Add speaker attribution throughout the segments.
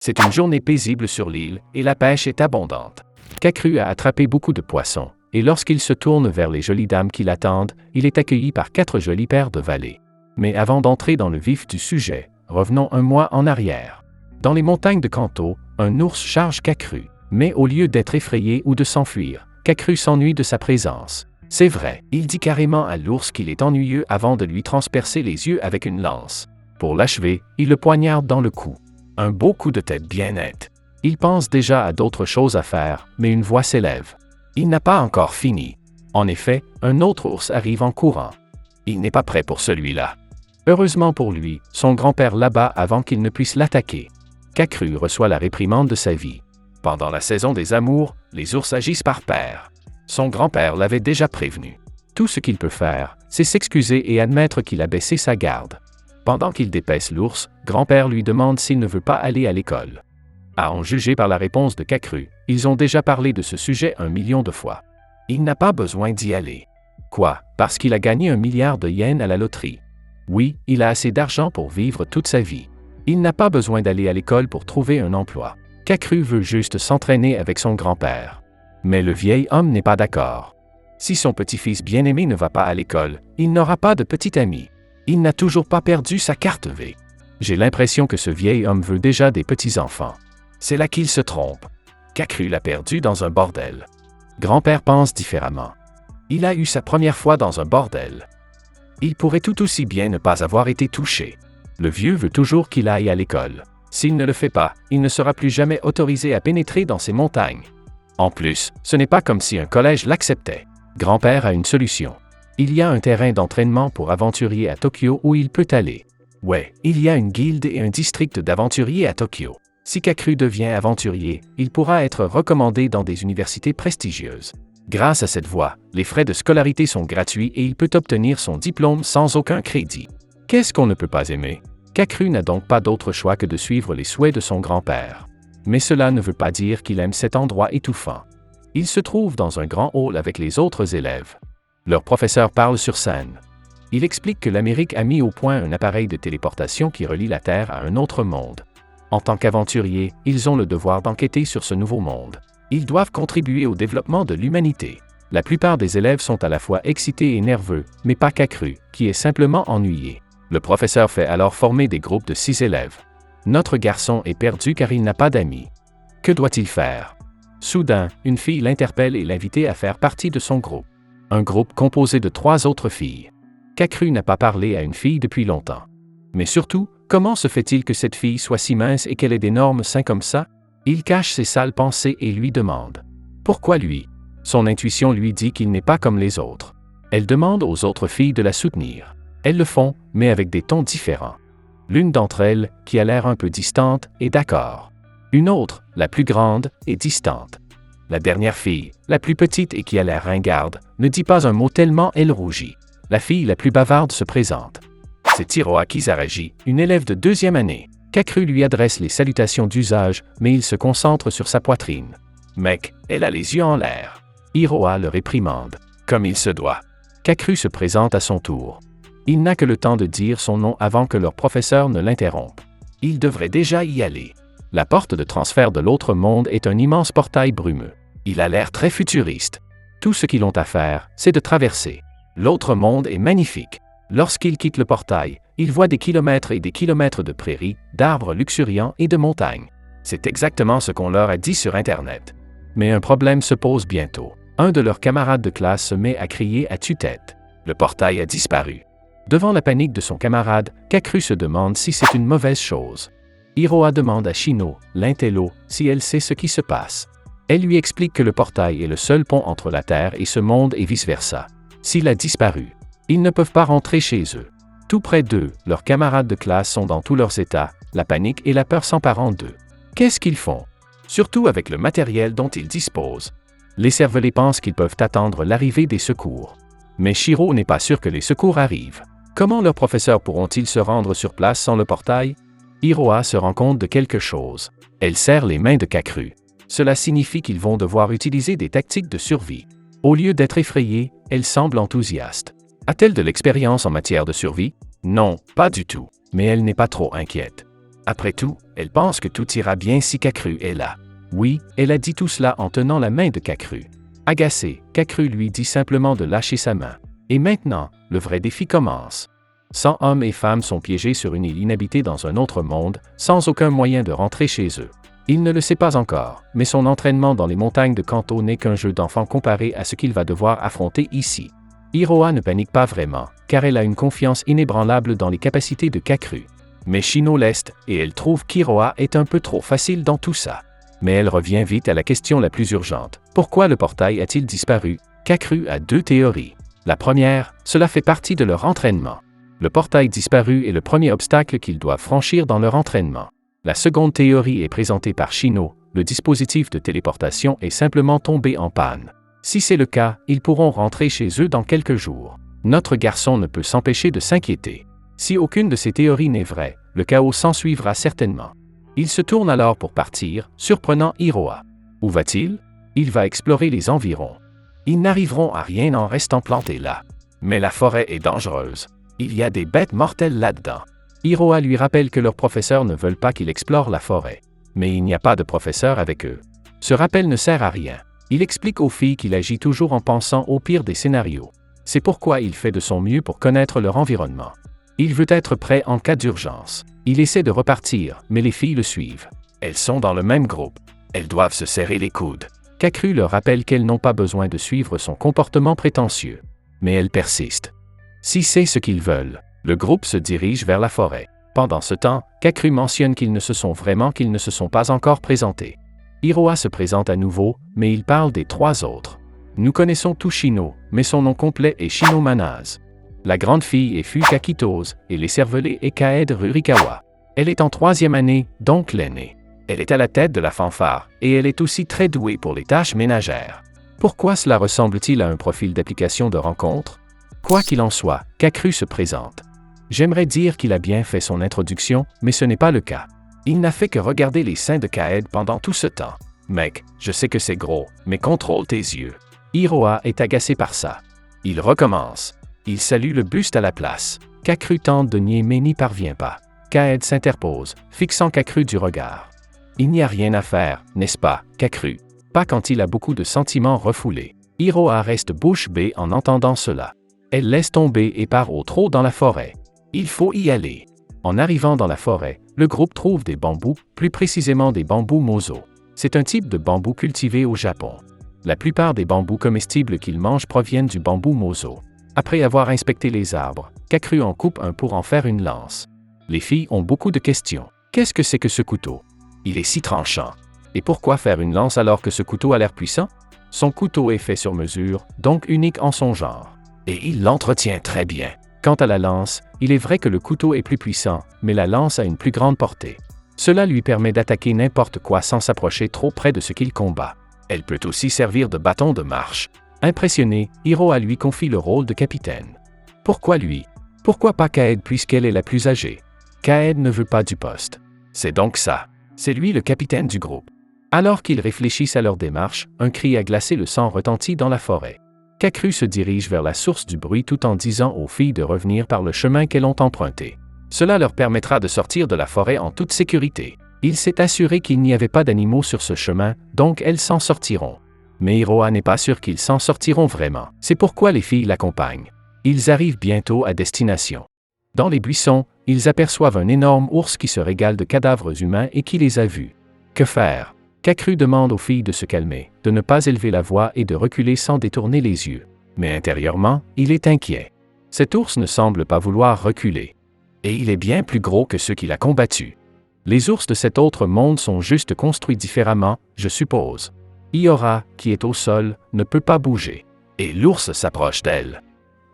Speaker 1: C'est une journée paisible sur l'île et la pêche est abondante. Kakru a attrapé beaucoup de poissons, et lorsqu'il se tourne vers les jolies dames qui l'attendent, il est accueilli par 4 jolies paires de valets. Mais avant d'entrer dans le vif du sujet, revenons un mois en arrière. Dans les montagnes de Kanto, un ours charge Kakru, mais au lieu d'être effrayé ou de s'enfuir, Kakru s'ennuie de sa présence. C'est vrai, il dit carrément à l'ours qu'il est ennuyeux avant de lui transpercer les yeux avec une lance. Pour l'achever, il le poignarde dans le cou. Un beau coup de tête bien net. Il pense déjà à d'autres choses à faire, mais une voix s'élève. Il n'a pas encore fini. En effet, un autre ours arrive en courant. Il n'est pas prêt pour celui-là. Heureusement pour lui, son grand-père l'abat avant qu'il ne puisse l'attaquer. Kakru reçoit la réprimande de sa vie. Pendant la saison des amours, les ours agissent par paires. Son grand-père l'avait déjà prévenu. Tout ce qu'il peut faire, c'est s'excuser et admettre qu'il a baissé sa garde. Pendant qu'il dépaisse l'ours, grand-père lui demande s'il ne veut pas aller à l'école. À en juger par la réponse de Kakru, ils ont déjà parlé de ce sujet 1 million de fois. Il n'a pas besoin d'y aller. Quoi, parce qu'il a gagné 1 milliard de yens à la loterie? Oui, il a assez d'argent pour vivre toute sa vie. Il n'a pas besoin d'aller à l'école pour trouver un emploi. Kakru veut juste s'entraîner avec son grand-père. Mais le vieil homme n'est pas d'accord. Si son petit-fils bien-aimé ne va pas à l'école, il n'aura pas de petit ami. Il n'a toujours pas perdu sa carte V. J'ai l'impression que ce vieil homme veut déjà des petits-enfants. C'est là qu'il se trompe. Kakru l'a perdu dans un bordel. Grand-père pense différemment. Il a eu sa première fois dans un bordel. Il pourrait tout aussi bien ne pas avoir été touché. Le vieux veut toujours qu'il aille à l'école. S'il ne le fait pas, il ne sera plus jamais autorisé à pénétrer dans ces montagnes. En plus, ce n'est pas comme si un collège l'acceptait. Grand-père a une solution. Il y a un terrain d'entraînement pour aventuriers à Tokyo où il peut aller. Ouais, il y a une guilde et un district d'aventuriers à Tokyo. Si Kakru devient aventurier, il pourra être recommandé dans des universités prestigieuses. Grâce à cette voie, les frais de scolarité sont gratuits et il peut obtenir son diplôme sans aucun crédit. Qu'est-ce qu'on ne peut pas aimer? Kakru n'a donc pas d'autre choix que de suivre les souhaits de son grand-père. Mais cela ne veut pas dire qu'il aime cet endroit étouffant. Il se trouve dans un grand hall avec les autres élèves. Leur professeur parle sur scène. Il explique que l'Amérique a mis au point un appareil de téléportation qui relie la Terre à un autre monde. En tant qu'aventuriers, ils ont le devoir d'enquêter sur ce nouveau monde. Ils doivent contribuer au développement de l'humanité. La plupart des élèves sont à la fois excités et nerveux, mais pas Kakru, qui est simplement ennuyé. Le professeur fait alors former des groupes de 6 élèves. Notre garçon est perdu car il n'a pas d'amis. Que doit-il faire? Soudain, une fille l'interpelle et l'invite à faire partie de son groupe. Un groupe composé de 3 autres filles. Kakru n'a pas parlé à une fille depuis longtemps. Mais surtout, comment se fait-il que cette fille soit si mince et qu'elle ait d'énormes seins comme ça? Il cache ses sales pensées et lui demande. Pourquoi lui? Son intuition lui dit qu'il n'est pas comme les autres. Elle demande aux autres filles de la soutenir. Elles le font, mais avec des tons différents. L'une d'entre elles, qui a l'air un peu distante, est d'accord. Une autre, la plus grande, est distante. La dernière fille, la plus petite et qui a l'air ringarde, ne dit pas un mot tellement elle rougit. La fille la plus bavarde se présente. C'est Hiroa Kizaragi, une élève de 2e année. Kakru lui adresse les salutations d'usage, mais il se concentre sur sa poitrine. Mec, elle a les yeux en l'air. Hiroa le réprimande. Comme il se doit. Kakru se présente à son tour. Il n'a que le temps de dire son nom avant que leur professeur ne l'interrompe. Il devrait déjà y aller. La porte de transfert de l'autre monde est un immense portail brumeux. Il a l'air très futuriste. Tout ce qu'ils ont à faire, c'est de traverser. L'autre monde est magnifique. Lorsqu'ils quittent le portail, ils voient des kilomètres et des kilomètres de prairies, d'arbres luxuriants et de montagnes. C'est exactement ce qu'on leur a dit sur Internet. Mais un problème se pose bientôt. Un de leurs camarades de classe se met à crier à tue-tête. Le portail a disparu. Devant la panique de son camarade, Kakru se demande si c'est une mauvaise chose. Hiroa demande à Shino, l'intello, si elle sait ce qui se passe. Elle lui explique que le portail est le seul pont entre la Terre et ce monde et vice-versa. S'il a disparu, ils ne peuvent pas rentrer chez eux. Tout près d'eux, leurs camarades de classe sont dans tous leurs états, la panique et la peur s'emparant d'eux. Qu'est-ce qu'ils font? Surtout avec le matériel dont ils disposent. Les cervelets pensent qu'ils peuvent attendre l'arrivée des secours. Mais Shiro n'est pas sûr que les secours arrivent. Comment leurs professeurs pourront-ils se rendre sur place sans le portail? Hiroa se rend compte de quelque chose. Elle serre les mains de Kakru. Cela signifie qu'ils vont devoir utiliser des tactiques de survie. Au lieu d'être effrayée, elle semble enthousiaste. A-t-elle de l'expérience en matière de survie? Non, pas du tout. Mais elle n'est pas trop inquiète. Après tout, elle pense que tout ira bien si Kakru est là. Oui, elle a dit tout cela en tenant la main de Kakru. Agacé, Kakru lui dit simplement de lâcher sa main. Et maintenant, le vrai défi commence. 100 hommes et femmes sont piégés sur une île inhabitée dans un autre monde, sans aucun moyen de rentrer chez eux. Il ne le sait pas encore, mais son entraînement dans les montagnes de Kanto n'est qu'un jeu d'enfant comparé à ce qu'il va devoir affronter ici. Iroha ne panique pas vraiment, car elle a une confiance inébranlable dans les capacités de Kakru. Mais Shino l'est, et elle trouve qu'Iroha est un peu trop facile dans tout ça. Mais elle revient vite à la question la plus urgente. Pourquoi le portail a-t-il disparu? Kakru a 2 théories. La première, cela fait partie de leur entraînement. Le portail disparu est le premier obstacle qu'ils doivent franchir dans leur entraînement. La seconde théorie est présentée par Shino, le dispositif de téléportation est simplement tombé en panne. Si c'est le cas, ils pourront rentrer chez eux dans quelques jours. Notre garçon ne peut s'empêcher de s'inquiéter. Si aucune de ces théories n'est vraie, le chaos s'ensuivra certainement. Il se tourne alors pour partir, surprenant Iroha. Où va-t-il? Il va explorer les environs. Ils n'arriveront à rien en restant plantés là. Mais la forêt est dangereuse. Il y a des bêtes mortelles là-dedans. Iroha lui rappelle que leurs professeurs ne veulent pas qu'il explore la forêt. Mais il n'y a pas de professeur avec eux. Ce rappel ne sert à rien. Il explique aux filles qu'il agit toujours en pensant au pire des scénarios. C'est pourquoi il fait de son mieux pour connaître leur environnement. Il veut être prêt en cas d'urgence. Il essaie de repartir, mais les filles le suivent. Elles sont dans le même groupe. Elles doivent se serrer les coudes. Kakru leur rappelle qu'elles n'ont pas besoin de suivre son comportement prétentieux. Mais elles persistent. Si c'est ce qu'ils veulent, le groupe se dirige vers la forêt. Pendant ce temps, Kakru mentionne qu'ils ne se sont pas encore présentés. Iroha se présente à nouveau, mais il parle des 3 autres. Nous connaissons tout Shino, mais son nom complet est Shino Manase. La grande fille est Fuka Kitose, et l'écervelé est Kaed Rurikawa. Elle est en 3e année, donc l'aînée. Elle est à la tête de la fanfare, et elle est aussi très douée pour les tâches ménagères. Pourquoi cela ressemble-t-il à un profil d'application de rencontre? Quoi qu'il en soit, Kakru se présente. J'aimerais dire qu'il a bien fait son introduction, mais ce n'est pas le cas. Il n'a fait que regarder les seins de Kaed pendant tout ce temps. Mec, je sais que c'est gros, mais contrôle tes yeux. Iroha est agacé par ça. Il recommence. Il salue le buste à la place. Kakru tente de nier mais n'y parvient pas. Kaed s'interpose, fixant Kakru du regard. Il n'y a rien à faire, n'est-ce pas, Kakru? Pas quand il a beaucoup de sentiments refoulés. Iroha reste bouche bée en entendant cela. Elle laisse tomber et part au trot dans la forêt. Il faut y aller. En arrivant dans la forêt, le groupe trouve des bambous, plus précisément des bambous mozo. C'est un type de bambou cultivé au Japon. La plupart des bambous comestibles qu'ils mangent proviennent du bambou mozo. Après avoir inspecté les arbres, Kakru en coupe un pour en faire une lance. Les filles ont beaucoup de questions. Qu'est-ce que c'est que ce couteau? Il est si tranchant. Et pourquoi faire une lance alors que ce couteau a l'air puissant? Son couteau est fait sur mesure, donc unique en son genre. Et il l'entretient très bien. Quant à la lance, il est vrai que le couteau est plus puissant, mais la lance a une plus grande portée. Cela lui permet d'attaquer n'importe quoi sans s'approcher trop près de ce qu'il combat. Elle peut aussi servir de bâton de marche. Impressionné, Iroha lui confie le rôle de capitaine. Pourquoi lui? Pourquoi pas Kaed puisqu'elle est la plus âgée? Kaed ne veut pas du poste. C'est donc ça. C'est lui le capitaine du groupe. Alors qu'ils réfléchissent à leur démarche, un cri à glacer le sang retentit dans la forêt. Kakru se dirige vers la source du bruit tout en disant aux filles de revenir par le chemin qu'elles ont emprunté. Cela leur permettra de sortir de la forêt en toute sécurité. Il s'est assuré qu'il n'y avait pas d'animaux sur ce chemin, donc elles s'en sortiront. Mais Iroha n'est pas sûr qu'ils s'en sortiront vraiment. C'est pourquoi les filles l'accompagnent. Ils arrivent bientôt à destination. Dans les buissons, ils aperçoivent un énorme ours qui se régale de cadavres humains et qui les a vus. Que faire? Kakru demande aux filles de se calmer, de ne pas élever la voix et de reculer sans détourner les yeux. Mais intérieurement, il est inquiet. Cet ours ne semble pas vouloir reculer. Et il est bien plus gros que ceux qu'il a combattus. Les ours de cet autre monde sont juste construits différemment, je suppose. Iroha, qui est au sol, ne peut pas bouger. Et l'ours s'approche d'elle.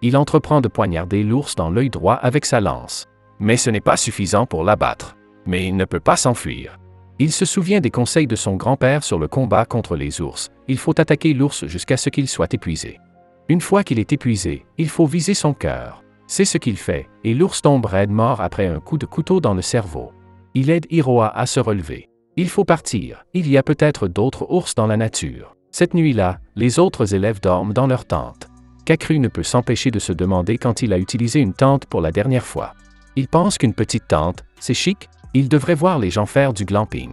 Speaker 1: Il entreprend de poignarder l'ours dans l'œil droit avec sa lance. Mais ce n'est pas suffisant pour l'abattre. Mais il ne peut pas s'enfuir. Il se souvient des conseils de son grand-père sur le combat contre les ours. Il faut attaquer l'ours jusqu'à ce qu'il soit épuisé. Une fois qu'il est épuisé, il faut viser son cœur. C'est ce qu'il fait, et l'ours tombe raide mort après un coup de couteau dans le cerveau. Il aide Iroha à se relever. Il faut partir, il y a peut-être d'autres ours dans la nature. Cette nuit-là, les autres élèves dorment dans leur tente. Kakru ne peut s'empêcher de se demander quand il a utilisé une tente pour la dernière fois. Il pense qu'une petite tente, c'est chic, Il devrait voir les gens faire du glamping.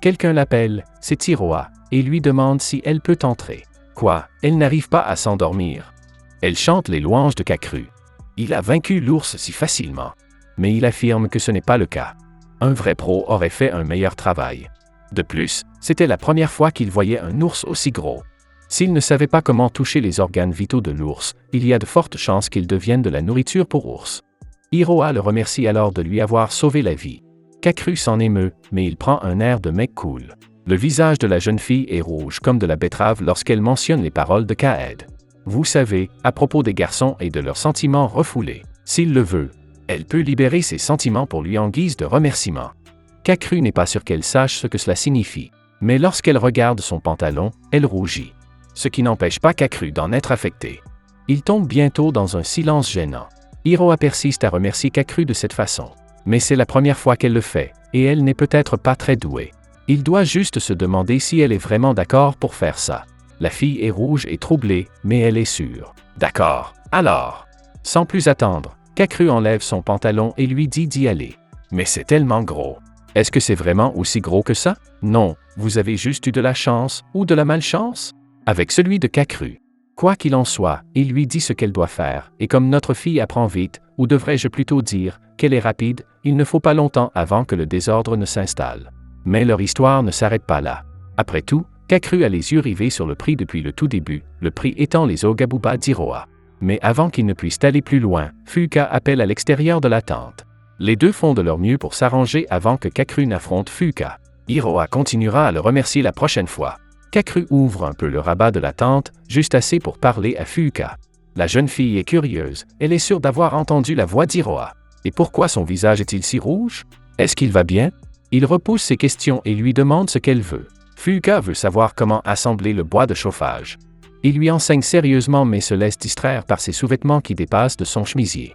Speaker 1: Quelqu'un l'appelle, c'est Iroha, et lui demande si elle peut entrer. Quoi, elle n'arrive pas à s'endormir. Elle chante les louanges de Kakeru. Il a vaincu l'ours si facilement. Mais il affirme que ce n'est pas le cas. Un vrai pro aurait fait un meilleur travail. De plus, c'était la première fois qu'il voyait un ours aussi gros. S'il ne savait pas comment toucher les organes vitaux de l'ours, il y a de fortes chances qu'il devienne de la nourriture pour ours. Iroha le remercie alors de lui avoir sauvé la vie. Kakeru s'en émeut, mais il prend un air de mec cool. Le visage de la jeune fille est rouge comme de la betterave lorsqu'elle mentionne les paroles de Kaed. Vous savez, à propos des garçons et de leurs sentiments refoulés, s'il le veut, elle peut libérer ses sentiments pour lui en guise de remerciement. Kakeru n'est pas sûre qu'elle sache ce que cela signifie, mais lorsqu'elle regarde son pantalon, elle rougit. Ce qui n'empêche pas Kakeru d'en être affecté. Il tombe bientôt dans un silence gênant. Iroha persiste à remercier Kakeru de cette façon. Mais c'est la première fois qu'elle le fait, et elle n'est peut-être pas très douée. Il doit juste se demander si elle est vraiment d'accord pour faire ça. La fille est rouge et troublée, mais elle est sûre. D'accord, alors. Sans plus attendre, Kakeru enlève son pantalon et lui dit d'y aller. Mais c'est tellement gros. Est-ce que c'est vraiment aussi gros que ça? Non, vous avez juste eu de la chance ou de la malchance? Avec celui de Kakeru. Quoi qu'il en soit, il lui dit ce qu'elle doit faire, et comme notre fille apprend vite, ou devrais-je plutôt dire qu'elle est rapide, il ne faut pas longtemps avant que le désordre ne s'installe. Mais leur histoire ne s'arrête pas là. Après tout, Kakeru a les yeux rivés sur le prix depuis le tout début, le prix étant les Ogabuba d'Iroha. Mais avant qu'ils ne puissent aller plus loin, Fuuka appelle à l'extérieur de la tente. Les deux font de leur mieux pour s'arranger avant que Kakeru n'affronte Fuuka. Iroha continuera à le remercier la prochaine fois. Kakeru ouvre un peu le rabat de la tente, juste assez pour parler à Fuuka. La jeune fille est curieuse, elle est sûre d'avoir entendu la voix d'Iroha. Et pourquoi son visage est-il si rouge? Est-ce qu'il va bien? Il repousse ses questions et lui demande ce qu'elle veut. Fuuka veut savoir comment assembler le bois de chauffage. Il lui enseigne sérieusement mais se laisse distraire par ses sous-vêtements qui dépassent de son chemisier.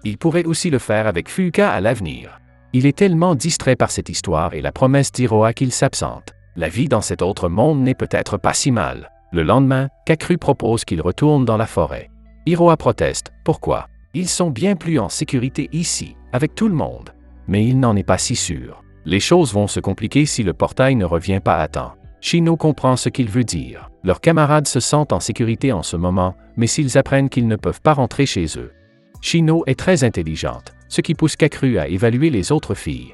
Speaker 1: Il pourrait aussi le faire avec Fuuka à l'avenir. Il est tellement distrait par cette histoire et la promesse d'Iroha qu'il s'absente. La vie dans cet autre monde n'est peut-être pas si mal. Le lendemain, Kakeru propose qu'il retourne dans la forêt. Iroha proteste. Pourquoi? Ils sont bien plus en sécurité ici, avec tout le monde. Mais il n'en est pas si sûr. Les choses vont se compliquer si le portail ne revient pas à temps. Shino comprend ce qu'il veut dire. Leurs camarades se sentent en sécurité en ce moment, mais s'ils apprennent qu'ils ne peuvent pas rentrer chez eux. Shino est très intelligente, ce qui pousse Kakeru à évaluer les autres filles.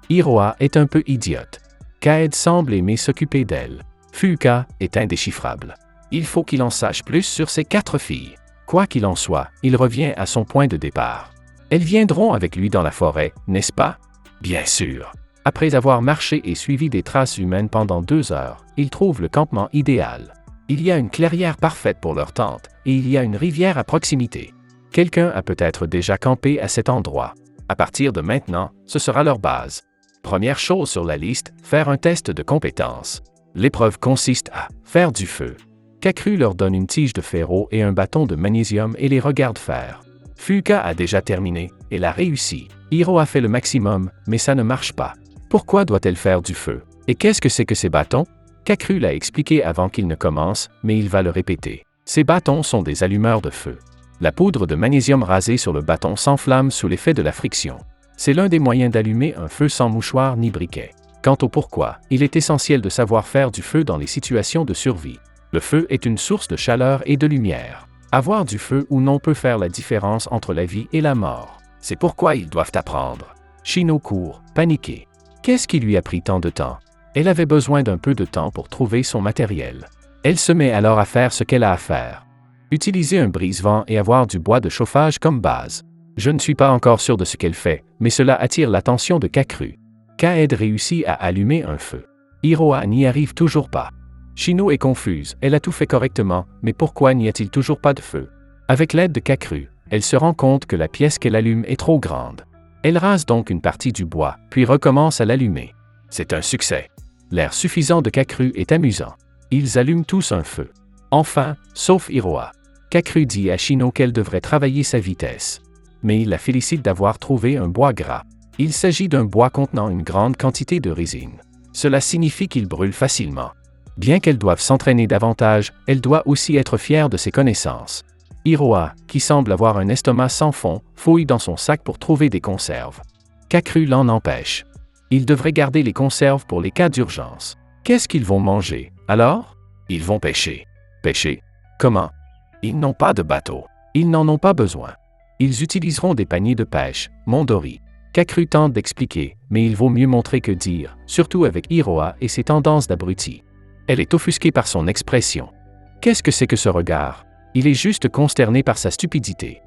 Speaker 1: Iroha est un peu idiote. Kaed semble aimer s'occuper d'elle. Fuuka est indéchiffrable. Il faut qu'il en sache plus sur ces 4 filles. Quoi qu'il en soit, il revient à son point de départ. Elles viendront avec lui dans la forêt, n'est-ce pas? Bien sûr. Après avoir marché et suivi des traces humaines pendant 2 heures, ils trouvent le campement idéal. Il y a une clairière parfaite pour leur tente, et il y a une rivière à proximité. Quelqu'un a peut-être déjà campé à cet endroit. À partir de maintenant, ce sera leur base. Première chose sur la liste, faire un test de compétence. L'épreuve consiste à faire du feu. Kakeru leur donne une tige de ferro et un bâton de magnésium et les regarde faire. Fuuka a déjà terminé, elle a réussi. Iroha a fait le maximum, mais ça ne marche pas. Pourquoi doit-elle faire du feu? Et qu'est-ce que c'est que ces bâtons? Kakeru l'a expliqué avant qu'il ne commence, mais il va le répéter. Ces bâtons sont des allumeurs de feu. La poudre de magnésium rasée sur le bâton s'enflamme sous l'effet de la friction. C'est l'un des moyens d'allumer un feu sans mouchoir ni briquet. Quant au pourquoi, il est essentiel de savoir faire du feu dans les situations de survie. Le feu est une source de chaleur et de lumière. Avoir du feu ou non peut faire la différence entre la vie et la mort. C'est pourquoi ils doivent apprendre. Shino court, paniqué. Qu'est-ce qui lui a pris tant de temps? Elle avait besoin d'un peu de temps pour trouver son matériel. Elle se met alors à faire ce qu'elle a à faire. Utiliser un brise-vent et avoir du bois de chauffage comme base. Je ne suis pas encore sûr de ce qu'elle fait, mais cela attire l'attention de Kakeru. Kaed réussit à allumer un feu. Iroha n'y arrive toujours pas. Shino est confuse, elle a tout fait correctement, mais pourquoi n'y a-t-il toujours pas de feu? Avec l'aide de Kakeru, elle se rend compte que la pièce qu'elle allume est trop grande. Elle rase donc une partie du bois, puis recommence à l'allumer. C'est un succès. L'air suffisant de Kakeru est amusant. Ils allument tous un feu. Enfin, sauf Iroha. Kakeru dit à Shino qu'elle devrait travailler sa vitesse. Mais il la félicite d'avoir trouvé un bois gras. Il s'agit d'un bois contenant une grande quantité de résine. Cela signifie qu'il brûle facilement. Bien qu'elle doive s'entraîner davantage, elle doit aussi être fière de ses connaissances. Iroha, qui semble avoir un estomac sans fond, fouille dans son sac pour trouver des conserves. Cacru l'en empêche. Ils devraient garder les conserves pour les cas d'urgence. Qu'est-ce qu'ils vont manger, alors? Ils vont pêcher. Pêcher? Comment? Ils n'ont pas de bateau. Ils n'en ont pas besoin. Ils utiliseront des paniers de pêche, Mondori. Cacru tente d'expliquer, mais il vaut mieux montrer que dire, surtout avec Iroha et ses tendances d'abruti. Elle est offusquée par son expression. Qu'est-ce que c'est que ce regard? Il est juste consterné par sa stupidité.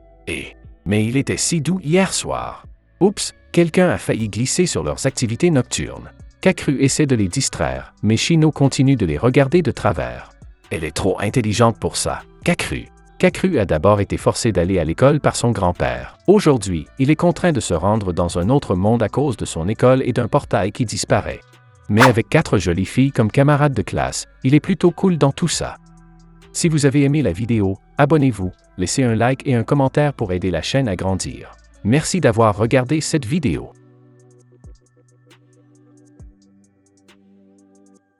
Speaker 1: Mais il était si doux hier soir. Oups, quelqu'un a failli glisser sur leurs activités nocturnes. Cacru essaie de les distraire, mais Shino continue de les regarder de travers. Elle est trop intelligente pour ça, Cacru. Cacru a d'abord été forcé d'aller à l'école par son grand-père. Aujourd'hui, il est contraint de se rendre dans un autre monde à cause de son école et d'un portail qui disparaît. Mais avec 4 jolies filles comme camarades de classe, il est plutôt cool dans tout ça. Si vous avez aimé la vidéo, abonnez-vous, laissez un like et un commentaire pour aider la chaîne à grandir. Merci d'avoir regardé cette vidéo.